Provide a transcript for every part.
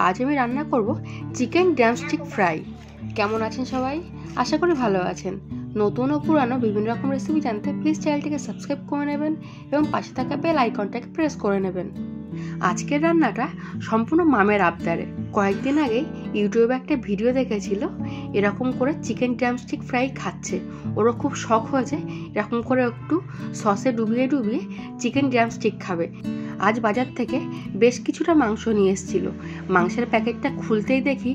আজ আমি রান্না করব চিকেন ড্রামস্টিক ফ্রাই। কেমন আছেন সবাই? আশা করি ভালো আছেন। নতুন ও পুরানো বিভিন্ন রকম রেসিপি জানতে প্লিজ চ্যানেলটিকে সাবস্ক্রাইব করে নেবেন এবং পাশে থাকা বেল আইকনটাকে প্রেস করে নেবেন। আজকের রান্নাটা সম্পূর্ণ মামের আবদারে। কয়েকদিন আগে ইউটিউবে একটা ভিডিও দেখেছিল, এরকম করে চিকেন ড্রামস্টিক ফ্রাই খাচ্ছে। ওরও খুব শখ হয়েছে এরকম করে একটু সসে ডুবিয়ে ডুবিয়ে চিকেন ড্রামস্টিক খাবে। আজ বাজার থেকে বেশ কিছুটা মাংস নিয়ে এসেছিল। মাংসের প্যাকেটটা খুলতেই দেখি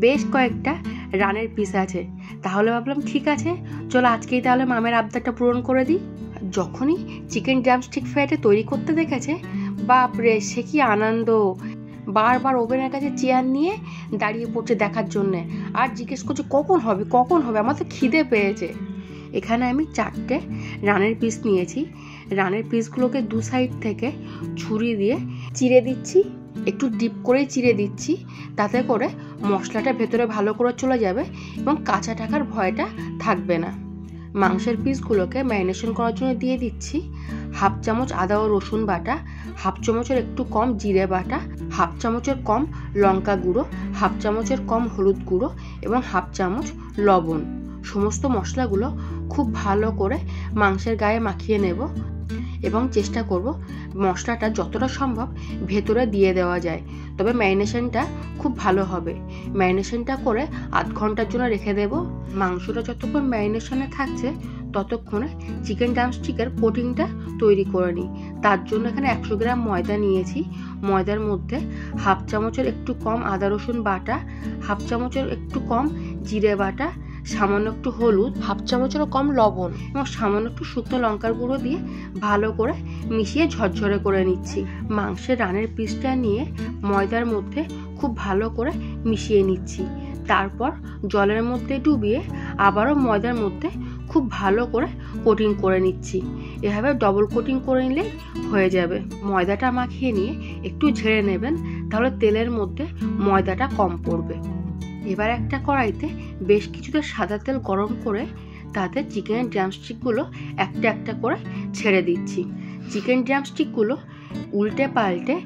বেশ কয়েকটা রানের পিস আছে। তাহলে ভাবলাম ঠিক আছে, চলো আজকেই তাহলে মামের আবদারটা পূরণ করে দিই। যখনই চিকেন ড্রামস্টিক ফ্রাইটা তৈরি করতে দেখেছে, বাপরে সে কি আনন্দ! বারবার ওভেনের কাছে চেয়ার নিয়ে দাঁড়িয়ে পড়ছে দেখার জন্যে, আর জিজ্ঞেস করছে কখন হবে কখন হবে, আমার তো খিদে পেয়েছে। এখানে আমি 4টে রানের পিস নিয়েছি। রানের পিসগুলোকে দু সাইড থেকে ছুরি দিয়ে চিড়ে দিচ্ছি, একটু ডিপ করেই চিড়ে দিচ্ছি, তাতে করে মশলাটা ভেতরে ভালো করে চলে যাবে এবং কাঁচা থাকার ভয়টা থাকবে না। মাংসের পিসগুলোকে ম্যারিনেশন করার জন্য দিয়ে দিচ্ছি হাফ চামচ আদা ও রসুন বাটা, হাফ চামচের একটু কম জিরে বাটা, হাফ চামচের কম লঙ্কা গুঁড়ো, হাফ চামচের কম হলুদ গুঁড়ো এবং হাফ চামচ লবণ। সমস্ত মশলাগুলো খুব ভালো করে মাংসের গায়ে মাখিয়ে নেব এবং চেষ্টা করব মশলাটা যতটা সম্ভব ভেতরে দিয়ে দেওয়া যায়। তবে ম্যারিনেশনটা খুব ভালো হবে। ম্যারিনেশনটা করে আধ ঘন্টার জন্য রেখে দেব। মাংসটা যতক্ষণ ম্যারিনেশনে থাকছে ততক্ষণে চিকেন ড্রামস্টিকের কোটিংটা তৈরি করে নিই। তার জন্য এখানে 100 গ্রাম ময়দা নিয়েছি। ময়দার মধ্যে হাফ চামচের একটু কম আদা রসুন বাটা, হাফ চামচের একটু কম জিরে বাটা, সামান্য একটু হলুদ, হাফ চামচেরও কম লবণ এবং সামান্য একটু শুকনো লঙ্কার গুঁড়ো দিয়ে ভালো করে মিশিয়ে ঝরঝরে করে নিচ্ছি। মাংসের রানের পিসটা নিয়ে ময়দার মধ্যে খুব ভালো করে মিশিয়ে নিচ্ছি। তারপর জলের মধ্যে ডুবিয়ে আবারও ময়দার মধ্যে খুব ভালো করে কোটিং করে নিচ্ছি। এভাবে ডবল কোটিং করে নিলেই হয়ে যাবে। ময়দাটা মাখিয়ে নিয়ে একটু ঝেড়ে নেবেন, তাহলে তেলের মধ্যে ময়দাটা কম পড়বে। এবার একটা কড়াইতে বেশ কিছুটা সাদা তেল গরম করে তাতে চিকেন ড্রামস্টিকগুলো একটা একটা করে ছেড়ে দিচ্ছি। চিকেন ড্রামস্টিকগুলো উল্টে পাল্টে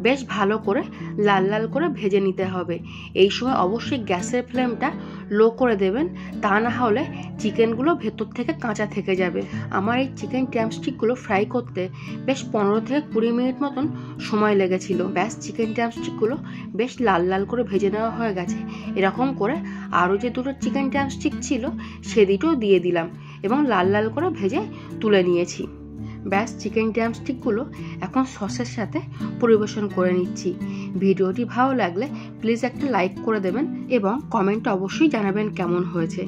বেশ ভালো করে লাল লাল করে ভেজে নিতে হবে। এই সময় অবশ্যই গ্যাসের ফ্লেমটা লো করে দেবেন, তা না হলে চিকেনগুলো ভেতর থেকে কাঁচা থেকে যাবে। আমার এই চিকেন ড্রামস্টিকগুলো ফ্রাই করতে বেশ 15 থেকে 20 মিনিট মতন সময় লেগেছিল। ব্যাস চিকেন ড্রামস্টিকগুলো বেশ লাল লাল করে ভেজে নেওয়া হয়ে গেছে। এরকম করে আরও যে দুটো চিকেন ড্রামস্টিক ছিল সে দুটোও দিয়ে দিলাম এবং লাল লাল করে ভেজে তুলে নিয়েছি। ব্যাস চিকেন ড্রামস্টিকগুলো এখন সসের সাথে পরিবেশন করে নিচ্ছি। ভিডিওটি ভালো লাগলে প্লিজ একটা লাইক করে দেবেন এবং কমেন্টে অবশ্যই জানাবেন কেমন হয়েছে।